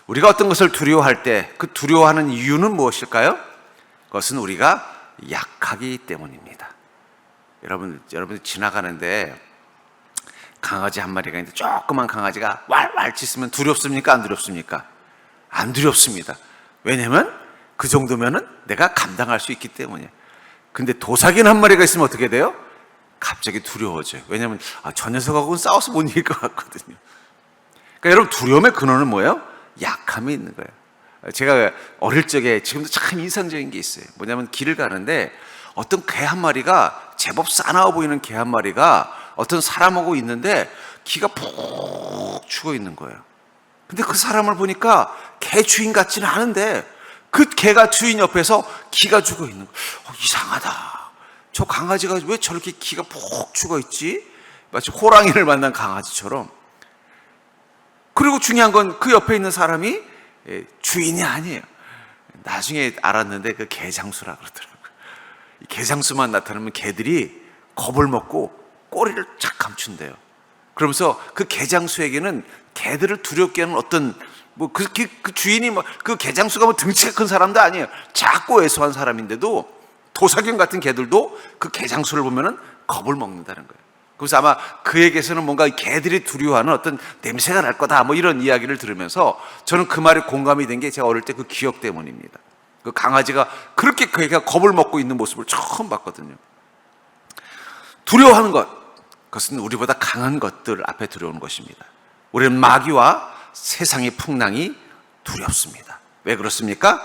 우리가 어떤 것을 두려워할 때 그 두려워하는 이유는 무엇일까요? 그것은 우리가 약하기 때문입니다. 여러분 지나가는데 강아지 한 마리가 있는데 조그만 강아지가 왈왈 짖으면 두렵습니까? 안 두렵습니까? 안 두렵습니다. 왜냐면 그 정도면은 내가 감당할 수 있기 때문이에요. 근데 도사견 한 마리가 있으면 어떻게 돼요? 갑자기 두려워져요. 왜냐면 저 녀석하고는 싸워서 못 이길 것 같거든요. 그러니까 여러분, 두려움의 근원은 뭐예요? 약함이 있는 거예요. 제가 어릴 적에, 지금도 참 인상적인 게 있어요. 뭐냐면 길을 가는데 어떤 개 한 마리가, 제법 싸나워 보이는 개 한 마리가 어떤 사람하고 있는데 기가 푹 죽어 있는 거예요. 근데 그 사람을 보니까 개 주인 같지는 않은데 그 개가 주인 옆에서 기가 죽어 있는 거예요. 이상하다. 저 강아지가 왜 저렇게 기가 푹 죽어 있지? 마치 호랑이를 만난 강아지처럼. 그리고 중요한 건 그 옆에 있는 사람이 주인이 아니에요. 나중에 알았는데 그 개장수라 그러더라고요. 개장수만 나타나면 개들이 겁을 먹고 꼬리를 쫙 감춘대요. 그러면서 그 개장수에게는 개들을 두렵게 하는 어떤 그 주인이 그 개장수가 등치가 큰 사람도 아니에요. 작고 왜소한 사람인데도 도사견 같은 개들도 그 개장수를 보면은 겁을 먹는다는 거예요. 그래서 아마 그에게서는 뭔가 개들이 두려워하는 어떤 냄새가 날 거다, 이런 이야기를 들으면서 저는 그 말에 공감이 된 게 제가 어릴 때 그 기억 때문입니다. 그 강아지가 그렇게 걔가 겁을 먹고 있는 모습을 처음 봤거든요. 두려워하는 것, 그것은 우리보다 강한 것들 앞에 두려운 것입니다. 우리는 마귀와 세상의 풍랑이 두렵습니다. 왜 그렇습니까?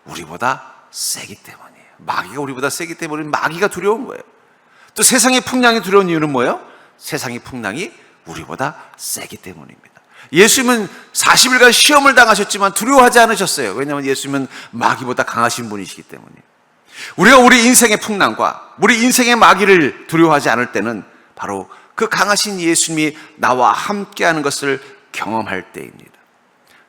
우리보다 세기 때문이에요. 마귀가 우리보다 세기 때문에 마귀가 두려운 거예요. 또 세상의 풍랑이 두려운 이유는 뭐예요? 세상의 풍랑이 우리보다 세기 때문입니다. 예수님은 40일간 시험을 당하셨지만 두려워하지 않으셨어요. 왜냐하면 예수님은 마귀보다 강하신 분이시기 때문이에요. 우리가 우리 인생의 풍랑과 우리 인생의 마귀를 두려워하지 않을 때는 바로 그 강하신 예수님이 나와 함께하는 것을 경험할 때입니다.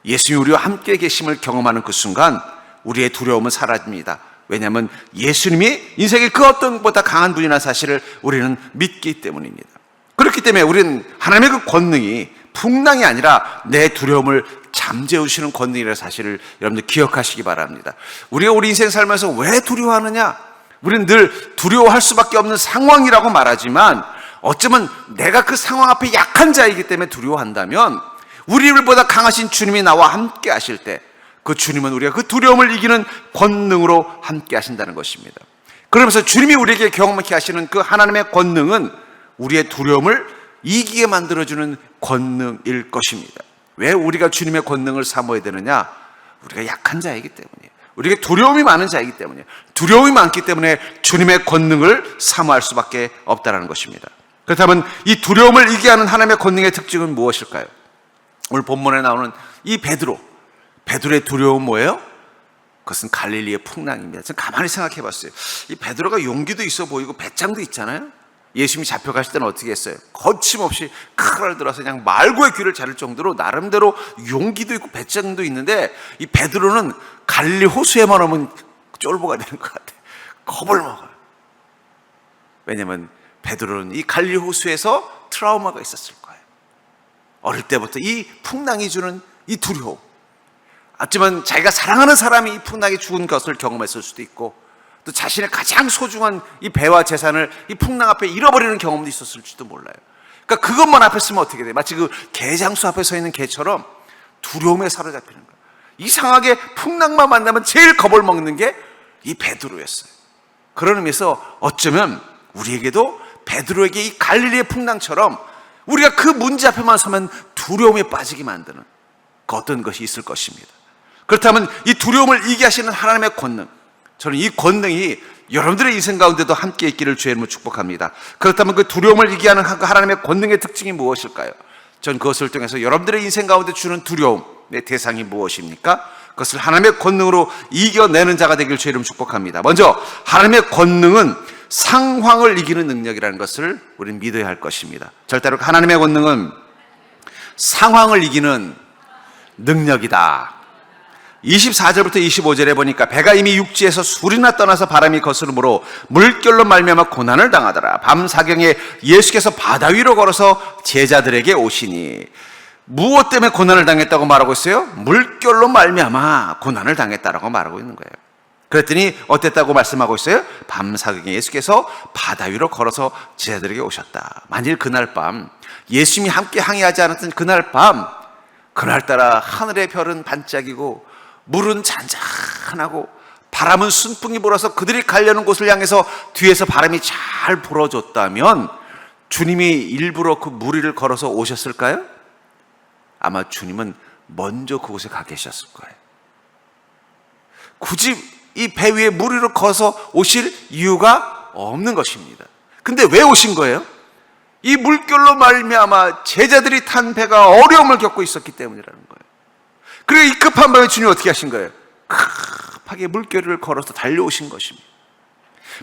예수님이 우리와 함께 계심을 경험하는 그 순간 우리의 두려움은 사라집니다. 왜냐하면 예수님이 인생의 그 어떤 것보다 강한 분이라는 사실을 우리는 믿기 때문입니다. 그렇기 때문에 우리는 하나님의 그 권능이 풍랑이 아니라 내 두려움을 잠재우시는 권능이라는 사실을 여러분들 기억하시기 바랍니다. 우리가 우리 인생 살면서 왜 두려워하느냐? 우리는 늘 두려워할 수밖에 없는 상황이라고 말하지만 어쩌면 내가 그 상황 앞에 약한 자이기 때문에 두려워한다면 우리보다 강하신 주님이 나와 함께 하실 때 그 주님은 우리가 그 두려움을 이기는 권능으로 함께 하신다는 것입니다. 그러면서 주님이 우리에게 경험하게 하시는 그 하나님의 권능은 우리의 두려움을 이기게 만들어주는 권능일 것입니다. 왜 우리가 주님의 권능을 사모해야 되느냐? 우리가 약한 자이기 때문이에요. 우리에게 두려움이 많은 자이기 때문이에요. 두려움이 많기 때문에 주님의 권능을 사모할 수밖에 없다는 것입니다. 그렇다면 이 두려움을 이기게 하는 하나님의 권능의 특징은 무엇일까요? 오늘 본문에 나오는 이 베드로의 두려움은 뭐예요? 그것은 갈릴리의 풍랑입니다. 제가 가만히 생각해 봤어요. 이 베드로가 용기도 있어 보이고 배짱도 있잖아요. 예수님이 잡혀가실 때는 어떻게 했어요? 거침없이 칼을 들어서 그냥 말고의 귀를 자를 정도로 나름대로 용기도 있고 배짱도 있는데 이 베드로는 갈릴리 호수에만 오면 쫄보가 되는 것 같아요. 겁을 먹어요. 왜냐하면 베드로는 이 갈릴리 호수에서 트라우마가 있었을 거예요. 어릴 때부터 이 풍랑이 주는 이 두려움, 하지만 자기가 사랑하는 사람이 이 풍랑에 죽은 것을 경험했을 수도 있고 또 자신의 가장 소중한 이 배와 재산을 이 풍랑 앞에 잃어버리는 경험도 있었을지도 몰라요. 그러니까 그것만 앞에 쓰면 어떻게 돼요? 마치 그 개장수 앞에 서 있는 개처럼 두려움에 사로잡히는 거예요. 이상하게 풍랑만 만나면 제일 겁을 먹는 게 이 베드로였어요. 그런 의미에서 어쩌면 우리에게도 베드로에게 이 갈릴리의 풍랑처럼 우리가 그 문제 앞에만 서면 두려움에 빠지게 만드는 그 어떤 것이 있을 것입니다. 그렇다면 이 두려움을 이기게 하시는 하나님의 권능, 저는 이 권능이 여러분들의 인생 가운데도 함께 있기를 주의 이름으로 축복합니다. 그렇다면 그 두려움을 이기게 하는 하나님의 권능의 특징이 무엇일까요? 전 그것을 통해서 여러분들의 인생 가운데 주는 두려움의 대상이 무엇입니까? 그것을 하나님의 권능으로 이겨내는 자가 되길 주의 이름으로 축복합니다. 먼저 하나님의 권능은 상황을 이기는 능력이라는 것을 우리는 믿어야 할 것입니다. 절대로 하나님의 권능은 상황을 이기는 능력이다. 24절부터 25절에 보니까 배가 이미 육지에서 술이나 떠나서 바람이 거스름으로 물결로 말미암아 고난을 당하더라. 밤 사경에 예수께서 바다 위로 걸어서 제자들에게 오시니, 무엇 때문에 고난을 당했다고 말하고 있어요? 물결로 말미암아 고난을 당했다라고 말하고 있는 거예요. 그랬더니 어땠다고 말씀하고 있어요? 밤사경에 예수께서 바다 위로 걸어서 제자들에게 오셨다. 만일 그날 밤 예수님이 함께 항해하지 않았던 그날 밤, 그날따라 하늘의 별은 반짝이고 물은 잔잔하고 바람은 순풍이 불어서 그들이 가려는 곳을 향해서 뒤에서 바람이 잘 불어줬다면 주님이 일부러 그 무리를 걸어서 오셨을까요? 아마 주님은 먼저 그곳에 가 계셨을 거예요. 굳이 이 배 위에 무리를 걸어서 오실 이유가 없는 것입니다. 근데 왜 오신 거예요? 이 물결로 말미암아 제자들이 탄 배가 어려움을 겪고 있었기 때문이라는 거예요. 그리고 이 급한 밤에 주님이 어떻게 하신 거예요? 급하게 물결을 걸어서 달려오신 것입니다.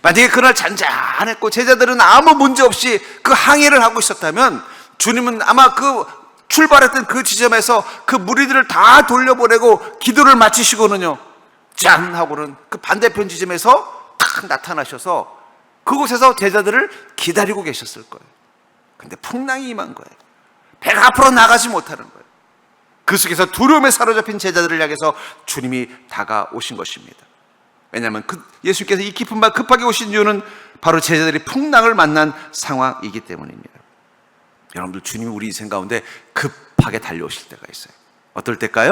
만약에 그날 잔잔했고 제자들은 아무 문제 없이 그 항해를 하고 있었다면 주님은 아마 그 출발했던 그 지점에서 그 무리들을 다 돌려보내고 기도를 마치시고는요, 짠 하고는 그 반대편 지점에서 탁 나타나셔서 그곳에서 제자들을 기다리고 계셨을 거예요. 근데 풍랑이 임한 거예요. 배가 앞으로 나가지 못하는 거예요. 그 속에서 두려움에 사로잡힌 제자들을 향해서 주님이 다가오신 것입니다. 왜냐하면 예수께서 이 깊은 밤 급하게 오신 이유는 바로 제자들이 풍랑을 만난 상황이기 때문입니다. 여러분들, 주님이 우리 인생 가운데 급하게 달려오실 때가 있어요. 어떨 때일까요?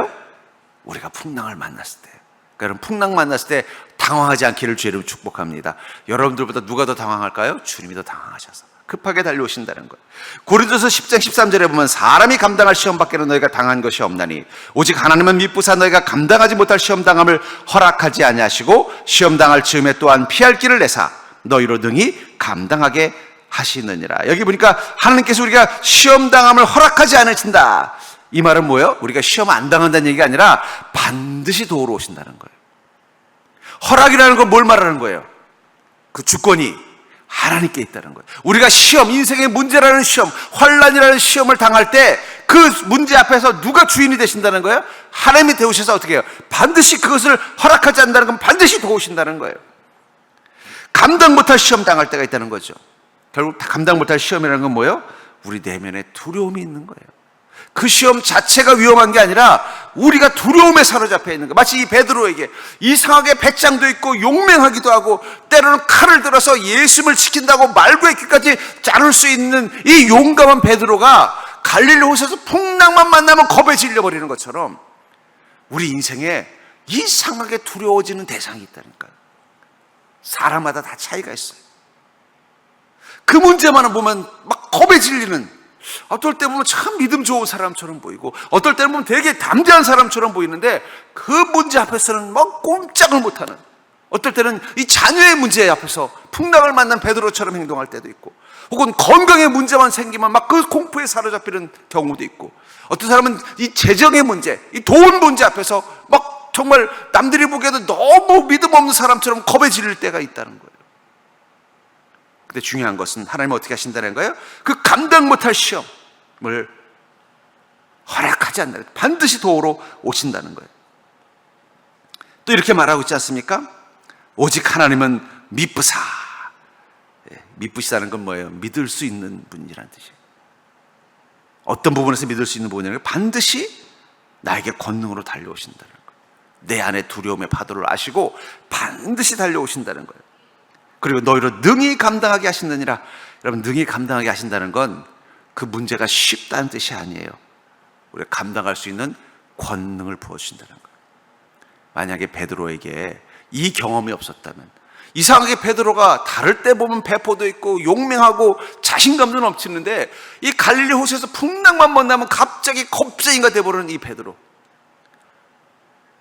우리가 풍랑을 만났을 때. 그러니까 풍랑 만났을 때 당황하지 않기를 주의 이름으로 축복합니다. 여러분들보다 누가 더 당황할까요? 주님이 더 당황하셔서 급하게 달려오신다는 거예요. 고린도서 10장 13절에 보면 사람이 감당할 시험 밖에는 너희가 당한 것이 없나니 오직 하나님은 미쁘사 너희가 감당하지 못할 시험 당함을 허락하지 아니하시고 시험 당할 즈음에 또한 피할 길을 내사 너희로 능히 감당하게 하시느니라. 여기 보니까 하나님께서 우리가 시험 당함을 허락하지 않으신다. 이 말은 뭐예요? 우리가 시험 안 당한다는 얘기가 아니라 반드시 도우러 오신다는 거예요. 허락이라는 건 뭘 말하는 거예요? 그 주권이 하나님께 있다는 거예요. 우리가 시험, 인생의 문제라는 시험, 환난이라는 시험을 당할 때 그 문제 앞에서 누가 주인이 되신다는 거예요? 하나님이 되오셔서 어떻게 해요? 반드시 그것을 허락하지 않는다는 건 반드시 도우신다는 거예요. 감당 못할 시험 당할 때가 있다는 거죠. 결국 감당 못할 시험이라는 건 뭐예요? 우리 내면에 두려움이 있는 거예요. 그 시험 자체가 위험한 게 아니라 우리가 두려움에 사로잡혀 있는 거예요. 마치 이 베드로에게 이상하게 배짱도 있고 용맹하기도 하고 때로는 칼을 들어서 예수님을 지킨다고 말구의 귀까지 자를 수 있는 이 용감한 베드로가 갈릴리 호수에서 풍랑만 만나면 겁에 질려버리는 것처럼 우리 인생에 이상하게 두려워지는 대상이 있다니까요. 사람마다 다 차이가 있어요. 그 문제만은 보면 막 겁에 질리는, 어떨 때 보면 참 믿음 좋은 사람처럼 보이고 어떨 때는 보면 되게 담대한 사람처럼 보이는데 그 문제 앞에서는 막 꼼짝을 못하는, 어떨 때는 이 자녀의 문제 앞에서 풍랑을 만난 베드로처럼 행동할 때도 있고, 혹은 건강의 문제만 생기면 막 그 공포에 사로잡히는 경우도 있고, 어떤 사람은 이 재정의 문제, 이 돈 문제 앞에서 막 정말 남들이 보기에도 너무 믿음 없는 사람처럼 겁에 질릴 때가 있다는 거예요. 근데 중요한 것은 하나님은 어떻게 하신다는 거예요? 그 감당 못할 시험을 허락하지 않는다. 반드시 도우러 오신다는 거예요. 또 이렇게 말하고 있지 않습니까? 오직 하나님은 미쁘사. 미쁘시다는 건 뭐예요? 믿을 수 있는 분이라는 뜻이에요. 어떤 부분에서 믿을 수 있는 분이냐면 반드시 나에게 권능으로 달려오신다는 거예요. 내 안에 두려움의 파도를 아시고 반드시 달려오신다는 거예요. 그리고 너희로 능히 감당하게 하신느니라. 여러분, 능히 감당하게 하신다는 건 그 문제가 쉽다는 뜻이 아니에요. 우리가 감당할 수 있는 권능을 부어주신다는 거예요. 만약에 베드로에게 이 경험이 없었다면, 이상하게 베드로가 다를 때 보면 배포도 있고 용맹하고 자신감도 넘치는데 이 갈릴리 호수에서 풍랑만 만나면 갑자기 겁쟁이가 돼버리는 이 베드로,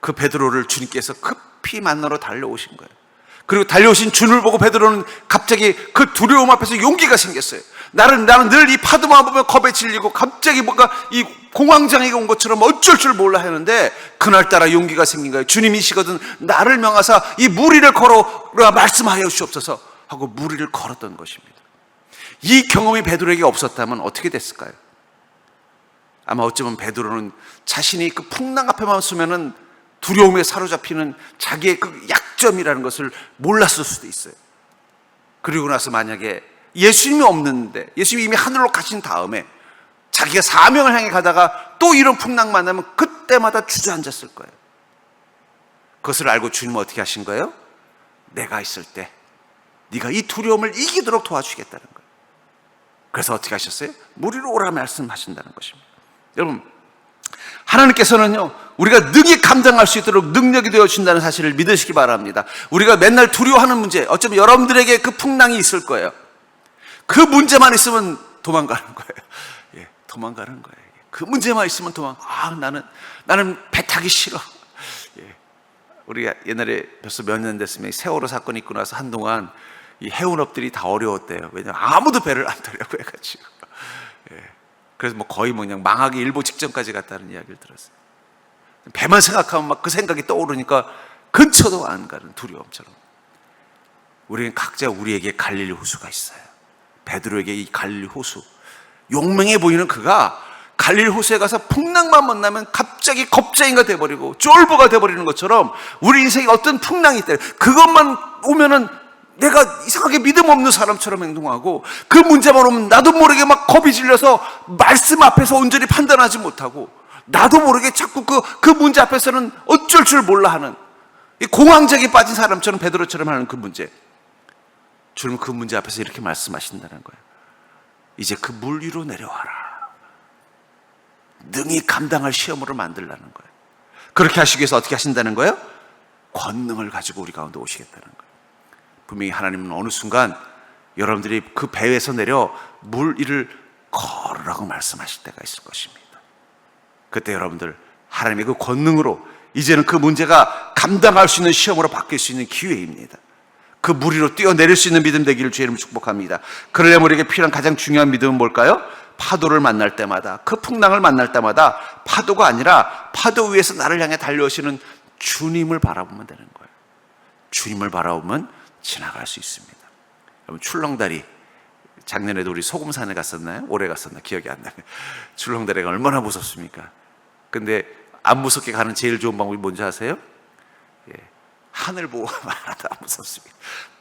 그 베드로를 주님께서 급히 만나러 달려오신 거예요. 그리고 달려오신 주님을 보고 베드로는 갑자기 그 두려움 앞에서 용기가 생겼어요. 나는 늘 이 파도만 보면 겁에 질리고 갑자기 뭔가 이 공황장애가 온 것처럼 어쩔 줄 몰라 하는데 그날따라 용기가 생긴 거예요. 주님이시거든 나를 명하사 이 무리를 걸어라 말씀하여 주옵소서 하고 무리를 걸었던 것입니다. 이 경험이 베드로에게 없었다면 어떻게 됐을까요? 아마 어쩌면 베드로는 자신이 그 풍랑 앞에만 서면은 두려움에 사로잡히는 자기의 그 약점이라는 것을 몰랐을 수도 있어요. 그리고 나서 만약에 예수님이 없는데, 예수님이 이미 하늘로 가신 다음에 자기가 사명을 향해 가다가 또 이런 풍랑 만나면 그때마다 주저앉았을 거예요. 그것을 알고 주님은 어떻게 하신 거예요? 내가 있을 때 네가 이 두려움을 이기도록 도와주겠다는 거예요. 그래서 어떻게 하셨어요? 물 위로 오라 말씀하신다는 것입니다. 여러분, 하나님께서는요, 우리가 능히 감당할 수 있도록 능력이 되어준다는 사실을 믿으시기 바랍니다. 우리가 맨날 두려워하는 문제, 어쩌면 여러분들에게 그 풍랑이 있을 거예요. 그 문제만 있으면 도망가는 거예요. 예, 도망가는 거예요. 그 문제만 있으면 나는 배 타기 싫어. 예, 우리가 옛날에 벌써 몇 년 됐으면 세월호 사건이 있고 나서 한동안 이 해운업들이 다 어려웠대요. 왜냐하면 아무도 배를 안 타려고 해가지고. 예, 그래서 거의 그냥 망하기 일보 직전까지 갔다는 이야기를 들었어요. 배만 생각하면 막 그 생각이 떠오르니까 근처도 안 가는 두려움처럼. 우리는 각자 우리에게 갈릴리 호수가 있어요. 베드로에게 이 갈릴리 호수, 용맹해 보이는 그가 갈릴리 호수에 가서 풍랑만 만나면 갑자기 겁쟁이가 돼버리고 쫄보가 돼버리는 것처럼 우리 인생에 어떤 풍랑이 있다. 그것만 오면은 내가 이상하게 믿음 없는 사람처럼 행동하고, 그 문제만 오면 나도 모르게 막 겁이 질려서 말씀 앞에서 온전히 판단하지 못하고, 나도 모르게 자꾸 그 문제 앞에서는 어쩔 줄 몰라 하는, 이 공황장애 빠진 사람처럼 베드로처럼 하는 그 문제. 주님은 그 문제 앞에서 이렇게 말씀하신다는 거예요. 이제 그 물 위로 내려와라. 능히 감당할 시험으로 만들라는 거예요. 그렇게 하시기 위해서 어떻게 하신다는 거예요? 권능을 가지고 우리 가운데 오시겠다는 거예요. 분명히 하나님은 어느 순간 여러분들이 그 배에서 내려 물 위를 걸으라고 말씀하실 때가 있을 것입니다. 그때 여러분들 하나님의 그 권능으로 이제는 그 문제가 감당할 수 있는 시험으로 바뀔 수 있는 기회입니다. 그 물 위로 뛰어내릴 수 있는 믿음 되기를 주의 이름으로 축복합니다. 그러려면 우리에게 필요한 가장 중요한 믿음은 뭘까요? 파도를 만날 때마다, 그 풍랑을 만날 때마다 파도가 아니라 파도 위에서 나를 향해 달려오시는 주님을 바라보면 되는 거예요. 주님을 바라보면 지나갈 수 있습니다. 여러분, 출렁다리, 작년에도 우리 소금산에 갔었나요? 올해 갔었나? 기억이 안 나요. 출렁다리가 얼마나 무섭습니까? 근데 안 무섭게 가는 제일 좋은 방법이 뭔지 아세요? 예, 하늘 보고 가면 하나도 안 무섭습니다.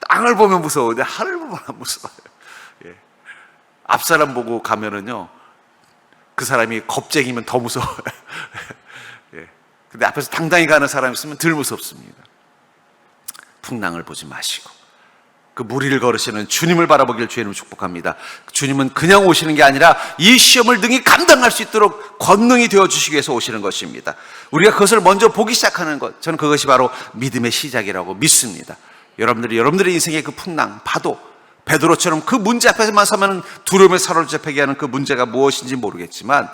땅을 보면 무서운데 하늘 보면 안 무서워요. 예, 앞사람 보고 가면은요, 그 사람이 겁쟁이면 더 무서워요. 예, 근데 앞에서 당당히 가는 사람이 있으면 덜 무섭습니다. 풍랑을 보지 마시고 그 물 위를 걸으시는 주님을 바라보길 주의 이름으로 축복합니다. 주님은 그냥 오시는 게 아니라 이 시험을 능히 감당할 수 있도록 권능이 되어주시기 위해서 오시는 것입니다. 우리가 그것을 먼저 보기 시작하는 것, 저는 그것이 바로 믿음의 시작이라고 믿습니다. 여러분들의 인생의 그 풍랑, 파도, 베드로처럼 그 문제 앞에서만 서면 두려움에 사로잡히게 하는 그 문제가 무엇인지 모르겠지만,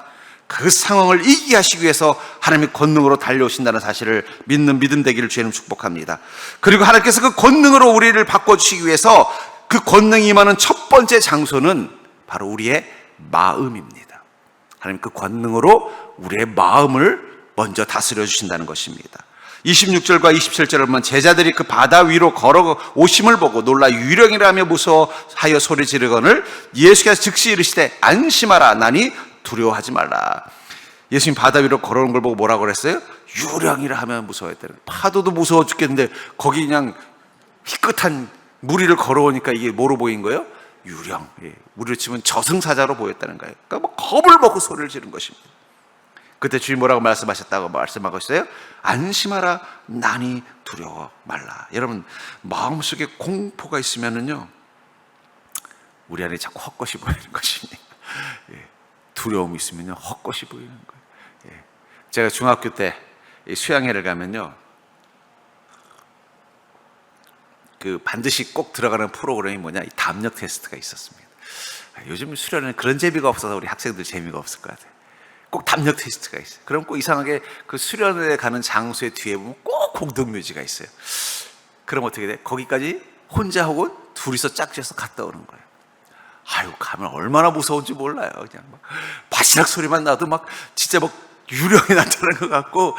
그 상황을 이기게 하시기 위해서 하나님의 권능으로 달려오신다는 사실을 믿는 믿음 되기를 주님 축복합니다. 그리고 하나님께서 그 권능으로 우리를 바꿔주시기 위해서 그 권능이 임하는 첫 번째 장소는 바로 우리의 마음입니다. 하나님 그 권능으로 우리의 마음을 먼저 다스려 주신다는 것입니다. 26절과 27절을 보면 제자들이 그 바다 위로 걸어 오심을 보고 놀라 유령이라 하며 무서워하여 소리 지르거늘 예수께서 즉시 이르시되 안심하라, 나니 두려워하지 말라. 예수님 바다 위로 걸어오는 걸 보고 뭐라고 그랬어요? 유령이라 하면 무서워했다는. 파도도 무서워 죽겠는데 거기 그냥 희끗한 물 위를 걸어오니까 이게 뭐로 보인 거예요? 유령. 예, 우리로 치면 저승사자로 보였다는 거예요. 그러니까 겁을 먹고 소리를 지른 것입니다. 그때 주님 뭐라고 말씀하셨다고 말씀하고 있어요? 안심하라, 나니 두려워 말라. 여러분, 마음속에 공포가 있으면은요, 우리 안에 자꾸 헛것이 보이는 것입니다. 예, 두려움이 있으면요, 헛것이 보이는 거예요. 예, 제가 중학교 때 수양회를 가면요, 그 반드시 꼭 들어가는 프로그램이 뭐냐, 이 담력 테스트가 있었습니다. 요즘 수련회는 그런 재미가 없어서 우리 학생들 재미가 없을 것 같아요. 꼭 담력 테스트가 있어요. 그럼 꼭 이상하게 그 수련회 가는 장소의 뒤에 보면 꼭 공동묘지가 있어요. 그럼 어떻게 돼? 거기까지 혼자 혹은 둘이서 짝지어서 갔다 오는 거예요. 아유, 가면 얼마나 무서운지 몰라요. 그냥 막 바시락 소리만 나도 막 진짜 막 유령이 나타나는 것 같고,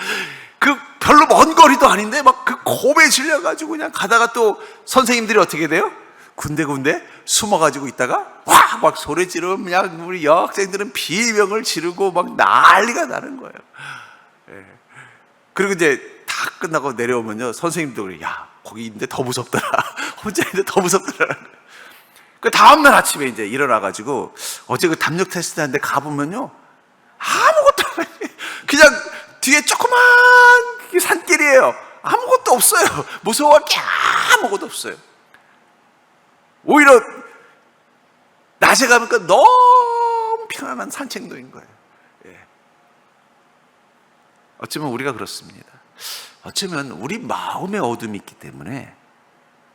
그 별로 먼 거리도 아닌데 막 그 겁에 질려가지고 그냥 가다가 또 선생님들이 어떻게 돼요? 군데군데 숨어가지고 있다가 와! 막 소리 지르면 그냥 우리 여학생들은 비명을 지르고 막 난리가 나는 거예요. 예. 그리고 이제 다 끝나고 내려오면요, 선생님도 그래요. 야, 거기 있는데 더 무섭더라. 혼자 있는데 더 무섭더라. 그 다음날 아침에 이제 일어나가지고 어제 그 담력 테스트 하는데 가보면요, 아무것도 안 해요. 그냥 뒤에 조그만 산길이에요. 아무것도 없어요. 무서워할 게 아무것도 없어요. 오히려 낮에 가니까 너무 편안한 산책로인 거예요. 예. 어쩌면 우리가 그렇습니다. 어쩌면 우리 마음에 어둠이 있기 때문에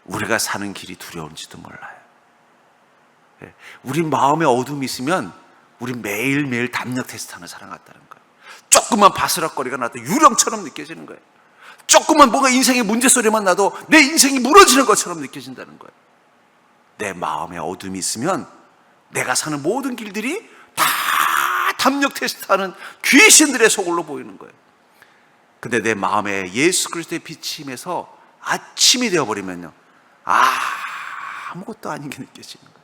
우리가 사는 길이 두려운지도 몰라요. 예. 우리 마음에 어둠이 있으면 우리 매일매일 담력 테스트하는 사람 같다는 거예요. 조금만 바스락거리가 나도 유령처럼 느껴지는 거예요. 조금만 뭔가 인생의 문제소리만 나도 내 인생이 무너지는 것처럼 느껴진다는 거예요. 내 마음에 어둠이 있으면 내가 사는 모든 길들이 다 담력 테스트하는 귀신들의 소굴로 보이는 거예요. 근데 내 마음에 예수 그리스도의 빛이 임해서 아침이 되어버리면요, 아무것도 아닌 게 느껴지는 거예요.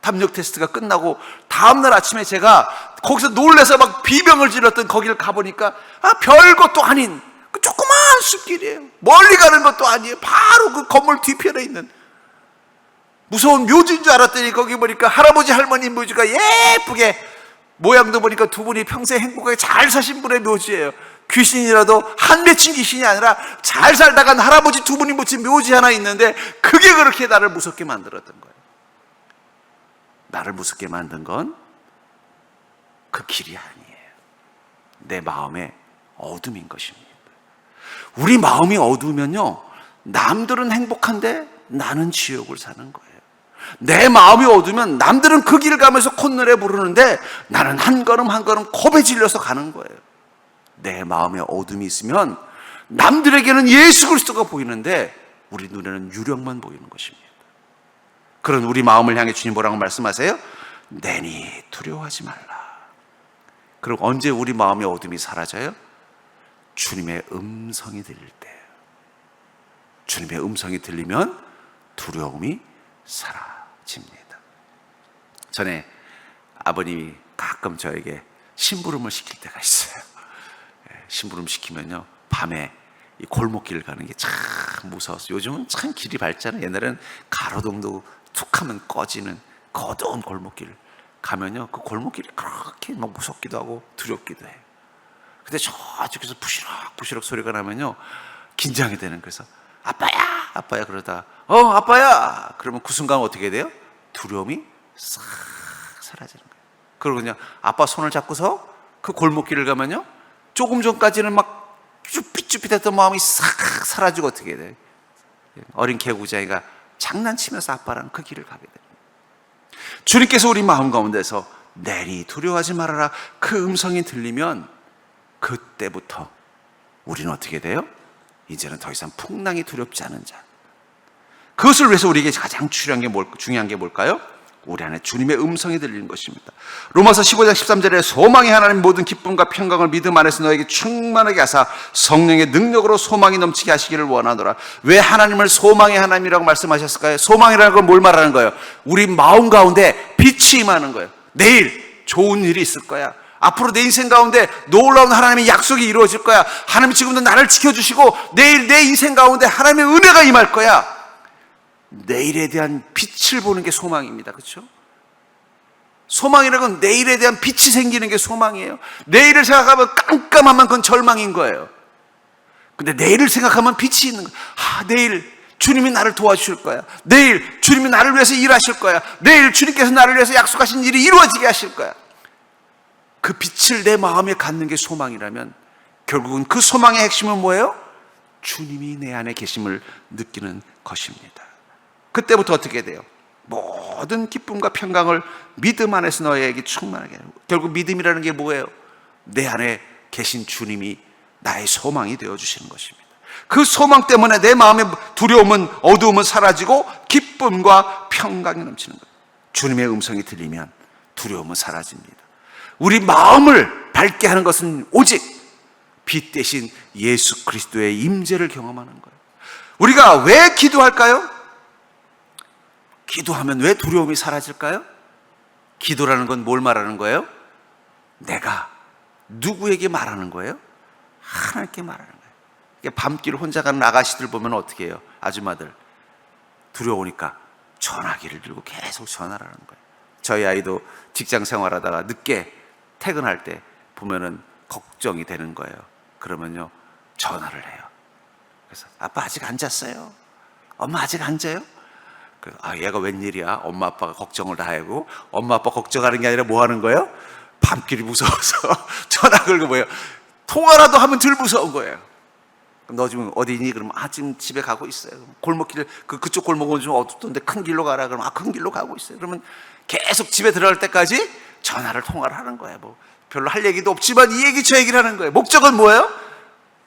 담력 테스트가 끝나고 다음날 아침에 제가 거기서 놀래서 막 비명을 질렀던 거기를 가보니까 별것도 아닌 그 조그마한 숲길이에요. 멀리 가는 것도 아니에요. 바로 그 건물 뒤편에 있는 무서운 묘지인 줄 알았더니 거기 보니까 할아버지 할머니 묘지가 예쁘게, 모양도 보니까 두 분이 평생 행복하게 잘 사신 분의 묘지예요. 귀신이라도 한 맺힌 귀신이 아니라 잘 살다간 할아버지 두 분이 묻힌 묘지 하나 있는데 그게 그렇게 나를 무섭게 만들었던 거예요. 나를 무섭게 만든 건 그 길이 아니에요. 내 마음의 어둠인 것입니다. 우리 마음이 어두우면요, 남들은 행복한데 나는 지옥을 사는 거예요. 내 마음이 어두우면 남들은 그 길을 가면서 콧노래 부르는데 나는 한 걸음 한 걸음 겁에 질려서 가는 거예요. 내 마음에 어둠이 있으면 남들에게는 예수 그리스도가 보이는데 우리 눈에는 유령만 보이는 것입니다. 그런 우리 마음을 향해 주님 뭐라고 말씀하세요? 내니 두려워하지 말라. 그리고 언제 우리 마음의 어둠이 사라져요? 주님의 음성이 들릴 때. 주님의 음성이 들리면 두려움이 사라집니다. 전에 아버님이 가끔 저에게 심부름을 시킬 때가 있어요. 심부름 시키면요, 밤에 이 골목길을 가는 게 참 무서워서. 요즘은 참 길이 밝잖아요. 옛날에는 가로등도 툭 하면 꺼지는 그 어두운 골목길 가면요, 그 골목길이 그렇게 막 무섭기도 하고 두렵기도 해요. 근데 저쪽에서 부시럭 소리가 나면요, 긴장이 되는. 그래서 아빠야 그러다 아빠야 그러면 그 순간 어떻게 돼요? 두려움이 싹 사라지는 거예요. 그리고 그냥 아빠 손을 잡고서 그 골목길을 가면요, 조금 전까지는 막 쭈삣쭈삣했던 마음이 싹 사라지고 어떻게 돼요? 어린 개구쟁이가 장난치면서 아빠랑 그 길을 가게 돼요. 주님께서 우리 마음 가운데서 내니 두려워하지 말아라 그 음성이 들리면 그때부터 우리는 어떻게 돼요? 이제는 더 이상 풍랑이 두렵지 않은 자. 그것을 위해서 우리에게 가장 중요한 게 뭘까요? 우리 안에 주님의 음성이 들리는 것입니다. 로마서 15장 13절에 소망이 하나님 모든 기쁨과 평강을 믿음 안에서 너에게 충만하게 하사 성령의 능력으로 소망이 넘치게 하시기를 원하노라. 왜 하나님을 소망의 하나님이라고 말씀하셨을까요? 소망이라는 건 뭘 말하는 거예요? 우리 마음 가운데 빛이 임하는 거예요. 내일 좋은 일이 있을 거야. 앞으로 내 인생 가운데 놀라운 하나님의 약속이 이루어질 거야. 하나님이 지금도 나를 지켜주시고 내일 내 인생 가운데 하나님의 은혜가 임할 거야. 내일에 대한 빛을 보는 게 소망입니다. 그렇죠? 소망이라는 건 내일에 대한 빛이 생기는 게 소망이에요. 내일을 생각하면 깜깜하면 그건 절망인 거예요. 근데 내일을 생각하면 빛이 있는 거예요. 내일 주님이 나를 도와주실 거야. 내일 주님이 나를 위해서 일하실 거야. 내일 주님께서 나를 위해서 약속하신 일이 이루어지게 하실 거야. 그 빛을 내 마음에 갖는 게 소망이라면 결국은 그 소망의 핵심은 뭐예요? 주님이 내 안에 계심을 느끼는 것입니다. 그때부터 어떻게 돼요? 모든 기쁨과 평강을 믿음 안에서 너에게 충만하게 하고. 결국 믿음이라는 게 뭐예요? 내 안에 계신 주님이 나의 소망이 되어주시는 것입니다. 그 소망 때문에 내 마음의 두려움은, 어두움은 사라지고 기쁨과 평강이 넘치는 거예요. 주님의 음성이 들리면 두려움은 사라집니다. 우리 마음을 밝게 하는 것은 오직 빛 대신 예수 그리스도의 임재를 경험하는 거예요. 우리가 왜 기도할까요? 기도하면 왜 두려움이 사라질까요? 기도라는 건 뭘 말하는 거예요? 내가 누구에게 말하는 거예요? 하나님께 말하는 거예요. 밤길 혼자 가는 아가씨들 보면 어떻게 해요? 아줌마들 두려우니까 전화기를 들고 계속 전화를 하는 거예요. 저희 아이도 직장 생활하다가 늦게 퇴근할 때 보면은 걱정이 되는 거예요. 그러면요, 전화를 해요. 그래서 아빠 아직 안 잤어요? 엄마 아직 안 자요? 얘가 웬일이야? 엄마 아빠가 걱정을 다 하고, 엄마 아빠 걱정하는 게 아니라 뭐 하는 거예요? 밤길이 무서워서 전화 걸고 뭐예요? 통화라도 하면 덜 무서운 거예요. 그럼 너 지금 어디니? 그러면 지금 집에 가고 있어요. 골목길, 그쪽 골목은 좀 어둡던데 큰 길로 가라. 그러면 큰 길로 가고 있어요. 그러면 계속 집에 들어갈 때까지 통화를 하는 거예요. 뭐 별로 할 얘기도 없지만 이 얘기 저 얘기를 하는 거예요. 목적은 뭐예요?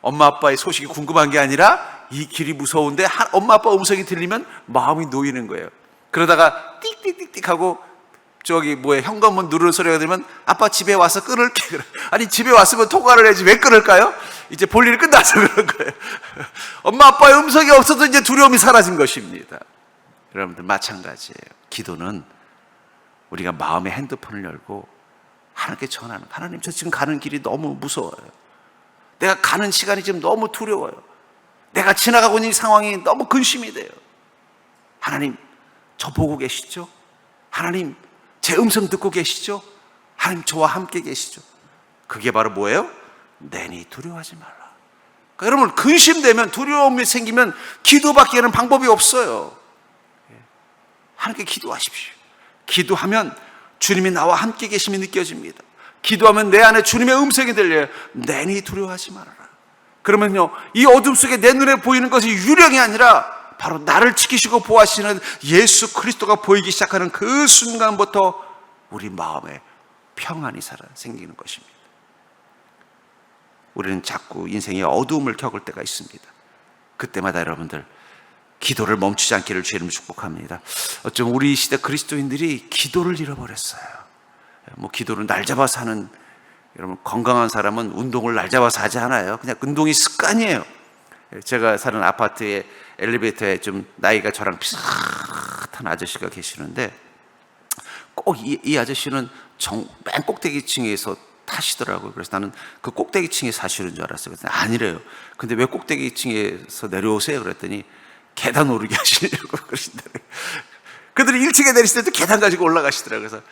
엄마 아빠의 소식이 궁금한 게 아니라 이 길이 무서운데 엄마 아빠 음성이 들리면 마음이 놓이는 거예요. 그러다가 띡띡띡띡 하고 현관문 누르는 소리가 들으면 아빠 집에 와서 끊을게. 아니 집에 왔으면 통화를 해야지 왜 끊을까요? 이제 볼 일이 끝나서 그런 거예요. 엄마 아빠의 음성이 없어도 이제 두려움이 사라진 것입니다. 여러분들 마찬가지예요. 기도는 우리가 마음의 핸드폰을 열고 하나님께 전하는, 하나님 저 지금 가는 길이 너무 무서워요. 내가 가는 시간이 지금 너무 두려워요. 내가 지나가고 있는 이 상황이 너무 근심이 돼요. 하나님 저 보고 계시죠? 하나님 제 음성 듣고 계시죠? 하나님 저와 함께 계시죠? 그게 바로 뭐예요? 내니 두려워하지 말라. 그러니까 여러분 근심되면, 두려움이 생기면 기도밖에는 방법이 없어요. 하나님께 기도하십시오. 기도하면 주님이 나와 함께 계심이 느껴집니다. 기도하면 내 안에 주님의 음성이 들려요. 내니 두려워하지 말아라. 그러면요, 이 어둠 속에 내 눈에 보이는 것이 유령이 아니라 바로 나를 지키시고 보호하시는 예수 그리스도가 보이기 시작하는 그 순간부터 우리 마음에 평안이 생기는 것입니다. 우리는 자꾸 인생의 어두움을 겪을 때가 있습니다. 그때마다 여러분들 기도를 멈추지 않기를 주의 이름으로 축복합니다. 어쩜 우리 시대 그리스도인들이 기도를 잃어버렸어요. 기도를 날 잡아서 하는, 여러분 건강한 사람은 운동을 날 잡아서 하지 않아요. 그냥 운동이 습관이에요. 제가 사는 아파트에 엘리베이터에 좀 나이가 저랑 비슷한 아저씨가 계시는데 꼭 이 아저씨는 맨 꼭대기층에서 타시더라고요. 그래서 나는 그 꼭대기층에 사시는 줄 알았어요. 그랬더니 아니래요. 근데 왜 꼭대기층에서 내려오세요? 그랬더니 계단 오르게 하시려고 그러신다고요. 그들이 1층에 내리실 때도 계단 가지고 올라가시더라고요. 그래서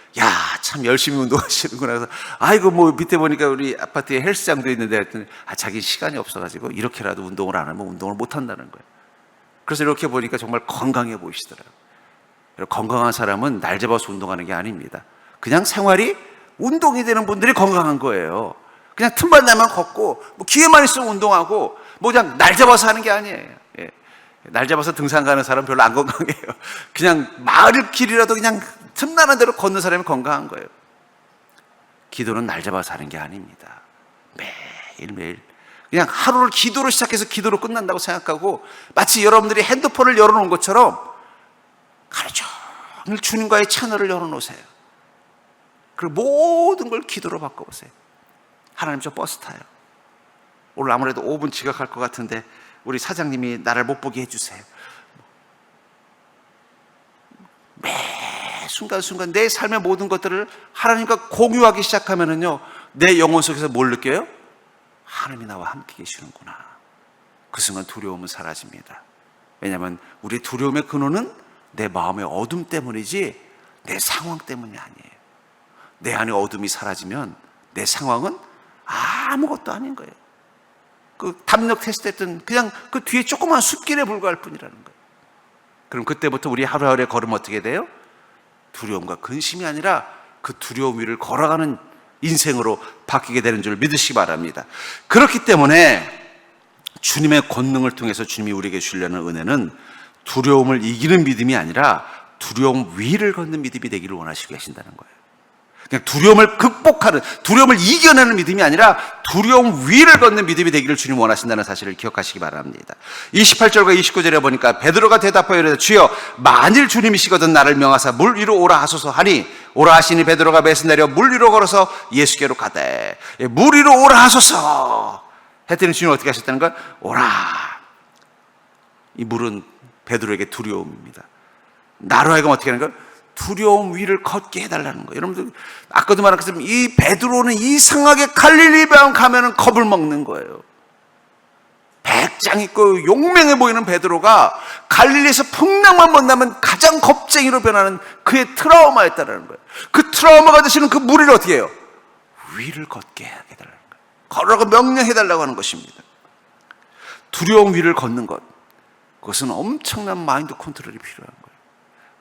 참 열심히 운동하시는구나. 그래서 아이고 밑에 보니까 우리 아파트에 헬스장도 있는데 했더니 자기 시간이 없어가지고 이렇게라도 운동을 안 하면 운동을 못 한다는 거예요. 그래서 이렇게 보니까 정말 건강해 보이시더라고요. 건강한 사람은 날 잡아서 운동하는 게 아닙니다. 그냥 생활이 운동이 되는 분들이 건강한 거예요. 그냥 틈만 나면 걷고 기회만 있으면 운동하고 그냥 날 잡아서 하는 게 아니에요. 날 잡아서 등산 가는 사람 별로 안 건강해요. 그냥 마을 길이라도 그냥 틈나는 대로 걷는 사람이 건강한 거예요. 기도는 날 잡아서 하는 게 아닙니다. 매일매일 그냥 하루를 기도로 시작해서 기도로 끝난다고 생각하고 마치 여러분들이 핸드폰을 열어놓은 것처럼 하루 종일 주님과의 채널을 열어놓으세요. 그리고 모든 걸 기도로 바꿔보세요. 하나님 저 버스 타요. 오늘 아무래도 5분 지각할 것 같은데 우리 사장님이 나를 못 보게 해주세요. 매 순간순간 내 삶의 모든 것들을 하나님과 공유하기 시작하면은요, 내 영혼 속에서 뭘 느껴요? 하나님이 나와 함께 계시는구나. 그 순간 두려움은 사라집니다. 왜냐하면 우리 두려움의 근원은 내 마음의 어둠 때문이지 내 상황 때문이 아니에요. 내 안에 어둠이 사라지면 내 상황은 아무것도 아닌 거예요. 그 담력 테스트 했던 그냥 그 뒤에 조그만 숲길에 불과할 뿐이라는 거예요. 그럼 그때부터 우리 하루하루의 걸음 어떻게 돼요? 두려움과 근심이 아니라 그 두려움 위를 걸어가는 인생으로 바뀌게 되는 줄 믿으시기 바랍니다. 그렇기 때문에 주님의 권능을 통해서 주님이 우리에게 주려는 은혜는 두려움을 이기는 믿음이 아니라 두려움 위를 걷는 믿음이 되기를 원하시고 계신다는 거예요. 그냥 두려움을 극복하는, 두려움을 이겨내는 믿음이 아니라 두려움 위를 걷는 믿음이 되기를 주님 원하신다는 사실을 기억하시기 바랍니다. 28절과 29절에 보니까 베드로가 대답하여 이르되 주여 만일 주님이시거든 나를 명하사 물 위로 오라 하소서 하니 오라 하시니 베드로가 맷을 내려 물 위로 걸어서 예수께로 가되 물 위로 오라 하소서 했더니 주님 어떻게 하셨다는 거야? 오라. 이 물은 베드로에게 두려움입니다. 나로 하여금 어떻게 하는 거야? 두려움 위를 걷게 해달라는 거예요. 여러분들 아까도 말한 것처럼 이 베드로는 이상하게 갈릴리 방 가면은 겁을 먹는 거예요. 배짱 있고 용맹해 보이는 베드로가 갈릴리에서 풍랑만 만나면 가장 겁쟁이로 변하는 그의 트라우마였다는 거예요. 그 트라우마가 되시는 그 무리를 어떻게 해요? 위를 걷게 해달라는 거예요. 걸으라고 명령해달라고 하는 것입니다. 두려움 위를 걷는 것, 그것은 엄청난 마인드 컨트롤이 필요한 거예요.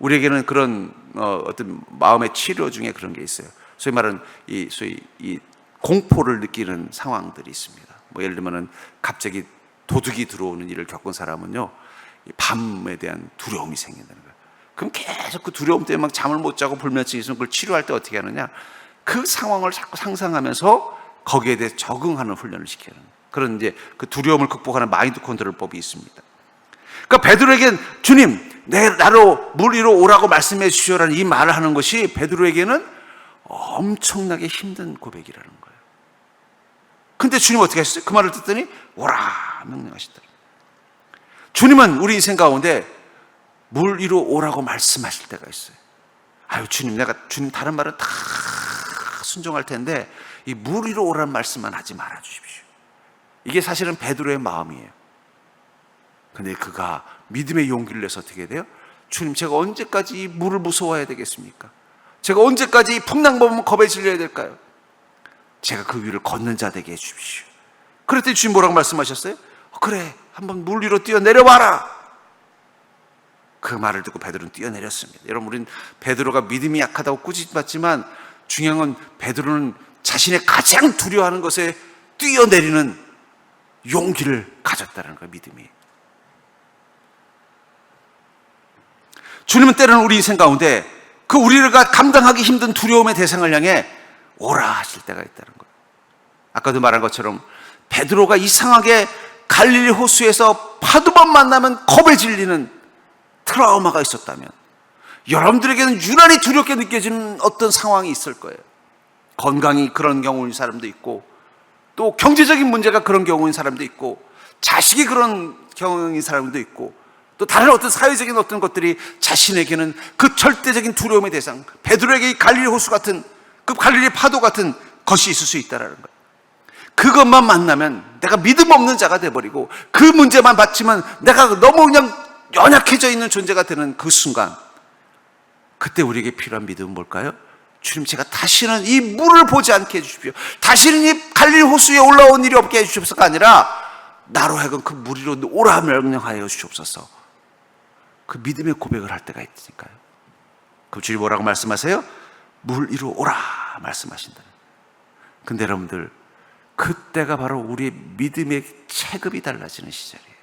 우리에게는 그런 어떤 마음의 치료 중에 그런 게 있어요. 소위 말하는 이 공포를 느끼는 상황들이 있습니다. 뭐 예를 들면은 갑자기 도둑이 들어오는 일을 겪은 사람은요, 이 밤에 대한 두려움이 생긴다는 거예요. 그럼 계속 그 두려움 때문에 막 잠을 못 자고 불면증이 있으면 그걸 치료할 때 어떻게 하느냐? 그 상황을 자꾸 상상하면서 거기에 대해 적응하는 훈련을 시키는 그런 이제 그 두려움을 극복하는 마인드 컨트롤법이 있습니다. 그러니까 베드로에겐 주님, 나로 물 위로 오라고 말씀해 주시오라는 이 말을 하는 것이 베드로에게는 엄청나게 힘든 고백이라는 거예요. 근데 주님 어떻게 하셨어요? 그 말을 듣더니 오라 명령하시더라. 주님은 우리 인생 가운데 물 위로 오라고 말씀하실 때가 있어요. 아유 주님, 주님 다른 말은 다 순종할 텐데 이 물 위로 오라는 말씀만 하지 말아 주십시오. 이게 사실은 베드로의 마음이에요. 근데 그가 믿음의 용기를 내서 어떻게 돼요? 주님, 제가 언제까지 이 물을 무서워해야 되겠습니까? 제가 언제까지 이 풍랑 보면 겁에 질려야 될까요? 제가 그 위를 걷는 자 되게 해주십시오. 그랬더니 주님 뭐라고 말씀하셨어요? 그래, 한번 물 위로 뛰어내려봐라. 그 말을 듣고 베드로는 뛰어내렸습니다. 여러분, 우린 베드로가 믿음이 약하다고 꾸짖봤지만 중요한 건 베드로는 자신의 가장 두려워하는 것에 뛰어내리는 용기를 가졌다는 거예요. 믿음이. 주님은 때로는 우리 인생 가운데 그 우리가 감당하기 힘든 두려움의 대상을 향해 오라 하실 때가 있다는 거예요. 아까도 말한 것처럼 베드로가 이상하게 갈릴리 호수에서 파도만 만나면 겁에 질리는 트라우마가 있었다면 여러분들에게는 유난히 두렵게 느껴지는 어떤 상황이 있을 거예요. 건강이 그런 경우인 사람도 있고, 또 경제적인 문제가 그런 경우인 사람도 있고, 자식이 그런 경우인 사람도 있고, 또 다른 어떤 사회적인 어떤 것들이 자신에게는 그 절대적인 두려움의 대상, 베드로에게 이 갈릴리 호수 같은, 그 갈릴리 파도 같은 것이 있을 수 있다는 거예요. 그것만 만나면 내가 믿음 없는 자가 돼버리고 그 문제만 받치면 내가 너무 그냥 연약해져 있는 존재가 되는 그 순간, 그때 우리에게 필요한 믿음은 뭘까요? 주님, 제가 다시는 이 물을 보지 않게 해주십시오. 다시는 이 갈릴리 호수에 올라온 일이 없게 해주십시오가 아니라 나로 하여금 그 물 위로 오라 명령하여 주옵소서. 그 믿음의 고백을 할 때가 있으니까요. 그럼 주님 뭐라고 말씀하세요? 물 위로 오라 말씀하신다. 근데 여러분들, 그때가 바로 우리의 믿음의 체급이 달라지는 시절이에요.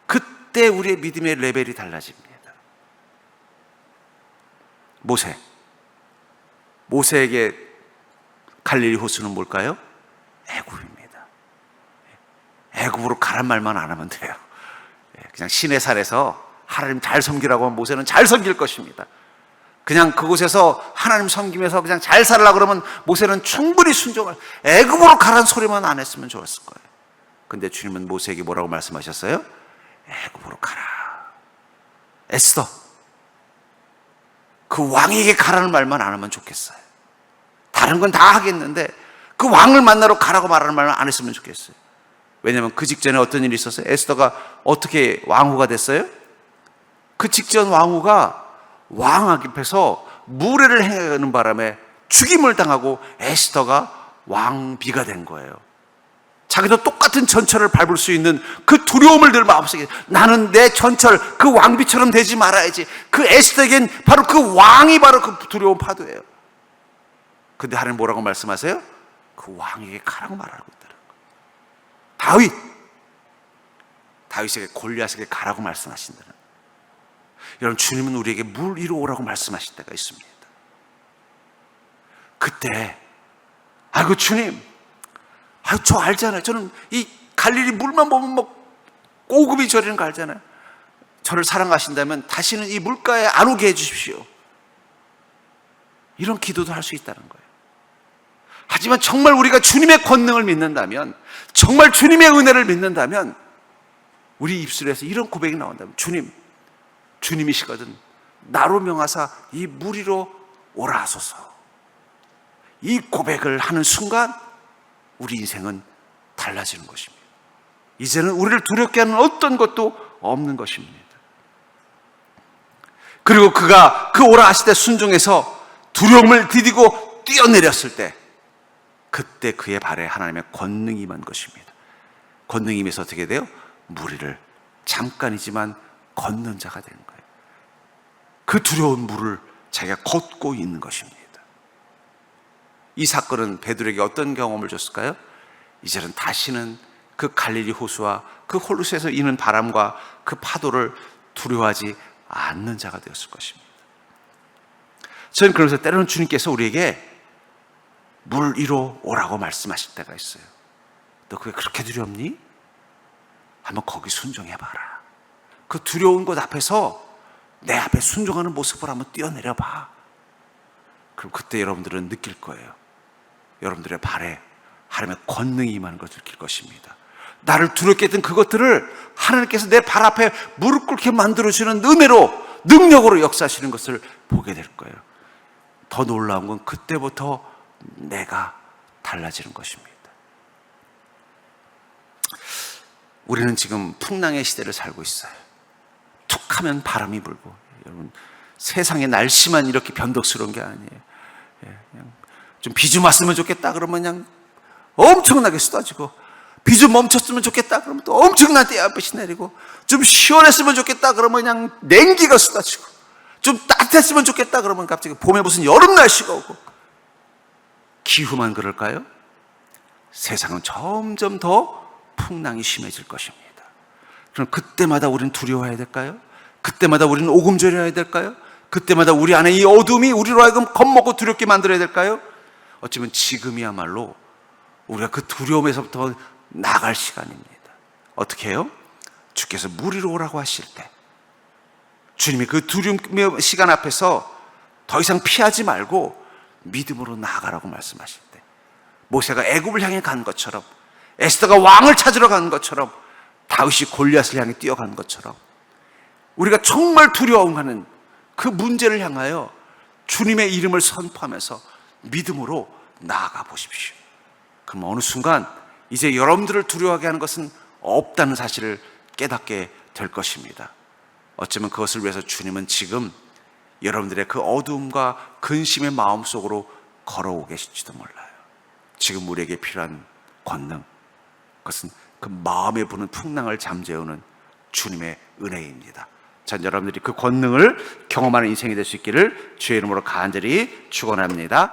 그때 우리의 믿음의 레벨이 달라집니다. 모세에게 갈릴리 호수는 뭘까요? 애굽입니다. 애굽으로 가란 말만 안 하면 돼요. 그냥 시내산에서 하나님 잘 섬기라고 하면 모세는 잘 섬길 것입니다. 그냥 그곳에서 하나님 섬기면서 그냥 잘 살으려고 그러면 모세는 충분히 순종을, 애굽으로 가란 소리만 안 했으면 좋았을 거예요. 근데 주님은 모세에게 뭐라고 말씀하셨어요? 애굽으로 가라. 에스더, 그 왕에게 가라는 말만 안 하면 좋겠어요. 다른 건 다 하겠는데 그 왕을 만나러 가라고 말하는 말만 안 했으면 좋겠어요. 왜냐하면 그 직전에 어떤 일이 있었어요? 에스더가 어떻게 왕후가 됐어요? 그 직전 왕후가 왕 앞에서 무례를 행하는 바람에 죽임을 당하고 에스더가 왕비가 된 거예요. 자기도 똑같은 전철을 밟을 수 있는 그 두려움을 늘 마음속에, 나는 내 전철 그 왕비처럼 되지 말아야지. 그 에스더에겐 바로 그 왕이 바로 그 두려운 파도예요. 근데 하나님 뭐라고 말씀하세요? 그 왕에게 가라고 말하고 있다는 거예요. 다윗에게 골리앗에게 가라고 말씀하신다는 거예요. 여러분, 주님은 우리에게 물 위로 오라고 말씀하실 때가 있습니다. 그때 아이고 주님, 저 알잖아요. 저는 이 갈릴리 물만 보면 뭐 꼬급이 저리는 거 알잖아요. 저를 사랑하신다면 다시는 이 물가에 안 오게 해주십시오. 이런 기도도 할 수 있다는 거예요. 하지만 정말 우리가 주님의 권능을 믿는다면, 정말 주님의 은혜를 믿는다면 우리 입술에서 이런 고백이 나온다면, 주님이시거든 나로 명하사 이 물 위로 오라 하소서. 이 고백을 하는 순간 우리 인생은 달라지는 것입니다. 이제는 우리를 두렵게 하는 어떤 것도 없는 것입니다. 그리고 그가 그 오라 하실 때 순종해서 두려움을 디디고 뛰어내렸을 때, 그때 그의 발에 하나님의 권능이 임한 것입니다. 권능이 임해서 어떻게 돼요? 무리를 잠깐이지만 걷는 자가 되는 거예요. 그 두려운 물을 자기가 걷고 있는 것입니다. 이 사건은 베드로에게 어떤 경험을 줬을까요? 이제는 다시는 그 갈릴리 호수와 그 홀로스에서 이는 바람과 그 파도를 두려워하지 않는 자가 되었을 것입니다. 저는 그러면서 때로는 주님께서 우리에게 물 위로 오라고 말씀하실 때가 있어요. 너 그게 그렇게 두렵니? 한번 거기 순종해봐라. 그 두려운 곳 앞에서 내 앞에 순종하는 모습을 한번 뛰어내려봐. 그럼 그때 여러분들은 느낄 거예요. 여러분들의 발에 하나님의 권능이 임하는 것을 느낄 것입니다. 나를 두렵게 했던 그것들을 하나님께서 내 발 앞에 무릎 꿇게 만들어주는 은혜로, 능력으로 역사하시는 것을 보게 될 거예요. 더 놀라운 건 그때부터 내가 달라지는 것입니다. 우리는 지금 풍랑의 시대를 살고 있어요. 툭 하면 바람이 불고, 여러분, 세상의 날씨만 이렇게 변덕스러운 게 아니에요. 그냥 좀 비 좀 왔으면 좋겠다 그러면 그냥 엄청나게 쏟아지고, 비 좀 멈췄으면 좋겠다 그러면 또 엄청난 떼아빛이 내리고, 좀 시원했으면 좋겠다 그러면 그냥 냉기가 쏟아지고, 좀 따뜻했으면 좋겠다 그러면 갑자기 봄에 무슨 여름 날씨가 오고. 기후만 그럴까요? 세상은 점점 더 풍랑이 심해질 것입니다. 그럼 그때마다 우리는 두려워해야 될까요? 그때마다 우리는 오금절해야 될까요? 그때마다 우리 안에 이 어둠이 우리로 하여금 겁먹고 두렵게 만들어야 될까요? 어쩌면 지금이야말로 우리가 그 두려움에서부터 나갈 시간입니다. 어떻게 해요? 주께서 물 위로 오라고 하실 때, 주님이 그 두려움의 시간 앞에서 더 이상 피하지 말고 믿음으로 나아가라고 말씀하실 때, 모세가 애굽을 향해 간 것처럼, 에스더가 왕을 찾으러 간 것처럼, 다윗이 골리앗을 향해 뛰어간 것처럼, 우리가 정말 두려워하는 그 문제를 향하여 주님의 이름을 선포하면서 믿음으로 나아가 보십시오. 그럼 어느 순간 이제 여러분들을 두려워하게 하는 것은 없다는 사실을 깨닫게 될 것입니다. 어쩌면 그것을 위해서 주님은 지금 여러분들의 그 어두움과 근심의 마음 속으로 걸어오고 계실지도 몰라요. 지금 우리에게 필요한 권능, 그것은 그 마음에 부는 풍랑을 잠재우는 주님의 은혜입니다. 전 여러분들이 그 권능을 경험하는 인생이 될 수 있기를 주의 이름으로 간절히 축원합니다.